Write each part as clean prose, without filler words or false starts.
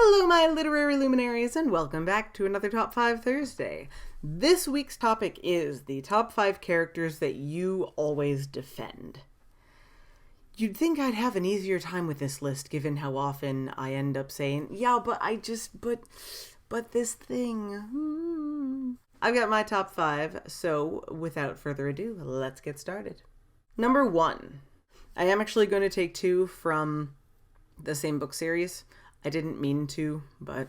Hello, my literary luminaries, and welcome back to another Top 5 Thursday. This week's topic is the top 5 characters that you always defend. You'd think I'd have an easier time with this list, given how often I end up saying, yeah, but this thing. I've got my top 5, so without further ado, let's get started. Number 1. I am actually going to take 2 from the same book series. I didn't mean to, but...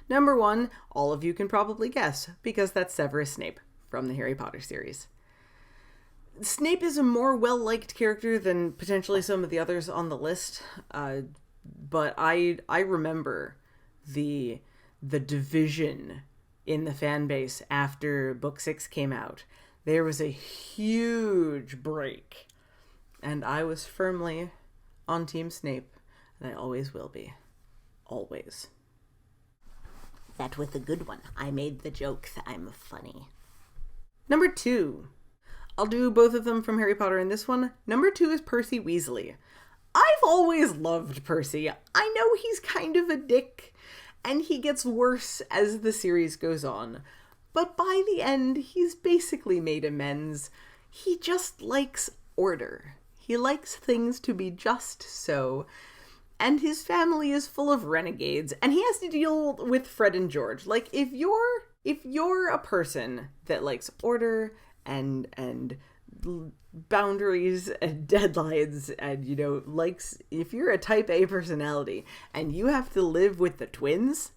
Number 1, all of you can probably guess, because that's Severus Snape from the Harry Potter series. Snape is a more well-liked character than potentially some of the others on the list, but I remember the division in the fan base after Book 6 came out. There was a huge break, and I was firmly on Team Snape. And I always will be. Always. That was a good one. I made the jokes. I'm funny. Number 2. I'll do both of them from Harry Potter in this one. Number 2 is Percy Weasley. I've always loved Percy. I know he's kind of a dick, and he gets worse as the series goes on. But by the end, he's basically made amends. He just likes order. He likes things to be just so. And his family is full of renegades, and he has to deal with Fred and George. Like, if you're a person that likes order and boundaries and deadlines and, likes, if you're a type A personality and you have to live with the twins,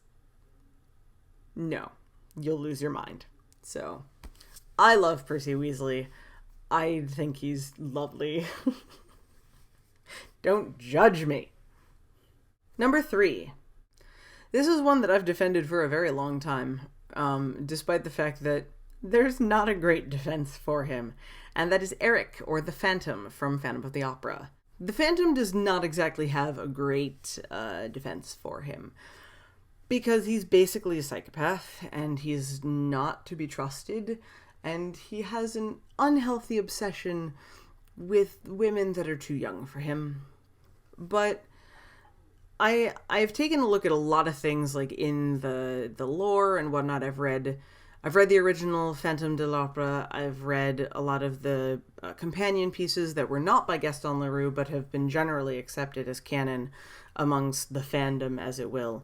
no, you'll lose your mind. So, I love Percy Weasley. I think he's lovely. Don't judge me. Number 3. This is one that I've defended for a very long time, despite the fact that there's not a great defense for him, and that is Eric, or the Phantom, from Phantom of the Opera. The Phantom does not exactly have a great defense for him, because he's basically a psychopath, and he's not to be trusted, and he has an unhealthy obsession with women that are too young for him. But I've taken a look at a lot of things, like in the lore and whatnot. I've read the original Phantom de l'Opera. I've read a lot of the companion pieces that were not by Gaston Leroux, but have been generally accepted as canon amongst the fandom, as it will.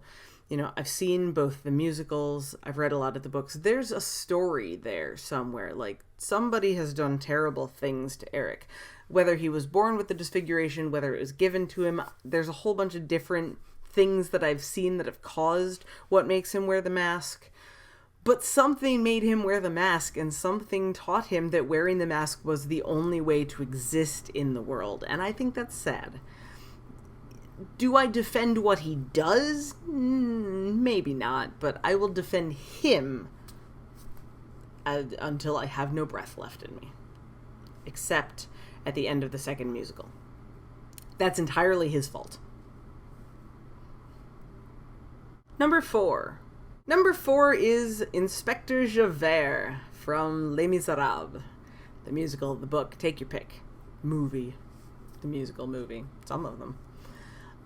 I've seen both the musicals. I've read a lot of the books. There's a story there somewhere. Like, somebody has done terrible things to Eric. Whether he was born with the disfiguration, whether it was given to him, there's a whole bunch of different things that I've seen that have caused what makes him wear the mask. But something made him wear the mask, and something taught him that wearing the mask was the only way to exist in the world. And I think that's sad. Do I defend what he does? Maybe not, but I will defend him until I have no breath left in me. Except at the end of the second musical. That's entirely his fault. Number 4. Number 4 is Inspector Javert from Les Miserables. The musical, the book, take your pick. Movie. The musical movie. Some of them.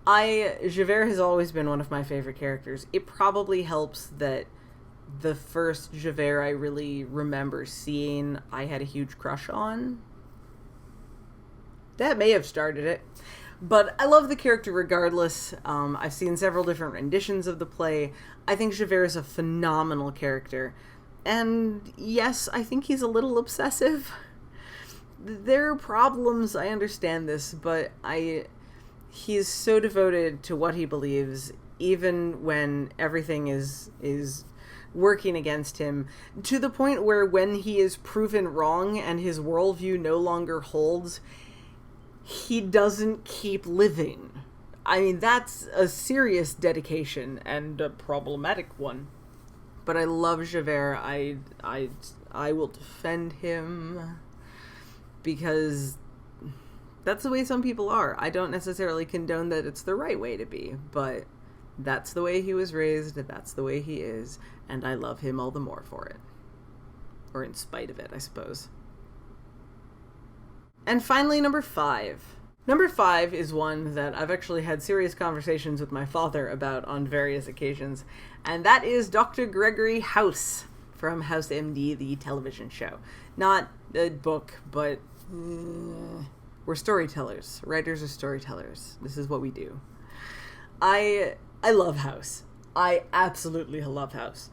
Javert has always been one of my favorite characters. It probably helps that the first Javert I really remember seeing, I had a huge crush on. That may have started it. But I love the character regardless. I've seen several different renditions of the play. I think Javert is a phenomenal character. And yes, I think he's a little obsessive. There are problems, I understand this, but he's so devoted to what he believes, even when everything is working against him, to the point where when he is proven wrong and his worldview no longer holds, he doesn't keep living. I mean, that's a serious dedication and a problematic one. But I love Javert. I will defend him because that's the way some people are. I don't necessarily condone that it's the right way to be, but that's the way he was raised, that's the way he is, and I love him all the more for it. Or in spite of it, I suppose. And finally, number 5. Number 5 is one that I've actually had serious conversations with my father about on various occasions, and that is Dr. Gregory House from House MD, the television show. Not a book, but we're storytellers. Writers are storytellers. This is what we do. I love House. I absolutely love House.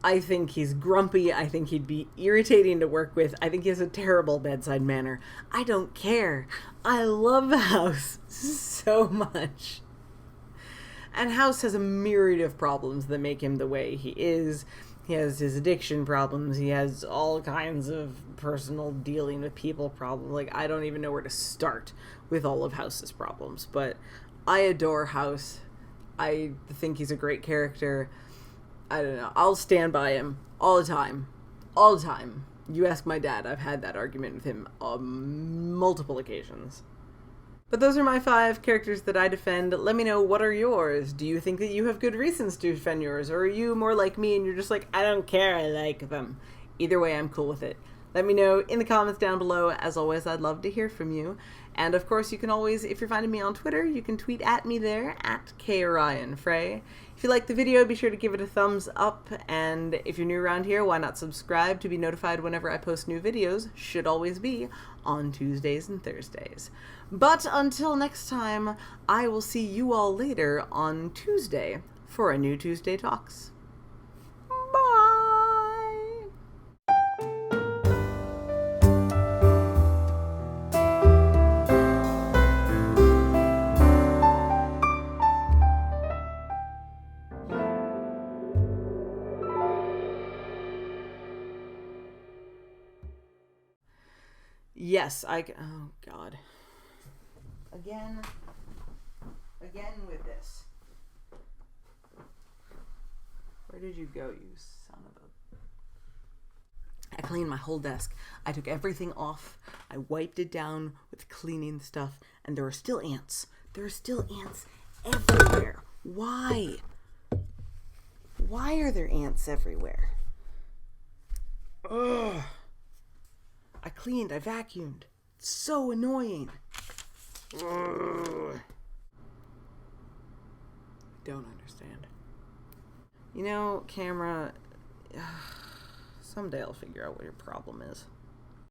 I think he's grumpy. I think he'd be irritating to work with. I think he has a terrible bedside manner. I don't care. I love House so much. And House has a myriad of problems that make him the way he is. He has his addiction problems. He has all kinds of personal dealing with people problems. Like, I don't even know where to start with all of House's problems. But I adore House. I think he's a great character. I don't know. I'll stand by him all the time. All the time. You ask my dad. I've had that argument with him on multiple occasions. But those are my 5 characters that I defend. Let me know, what are yours? Do you think that you have good reasons to defend yours? Or are you more like me and you're just like, I don't care, I like them? Either way, I'm cool with it. Let me know in the comments down below. As always, I'd love to hear from you. And of course, you can always, if you're finding me on Twitter, you can tweet at me there, at KRyanFrey. If you liked the video, be sure to give it a thumbs up. And if you're new around here, why not subscribe to be notified whenever I post new videos? Should always be on Tuesdays and Thursdays. But until next time, I will see you all later on Tuesday for a new Tuesday Talks. Bye! Yes, oh God. Again with this. Where did you go, you son of a... I cleaned my whole desk. I took everything off. I wiped it down with cleaning stuff, and there are still ants. There are still ants everywhere. Why? Why are there ants everywhere? Ugh. I cleaned, I vacuumed. It's so annoying. Ugh. Don't understand. You know, camera, someday I'll figure out what your problem is.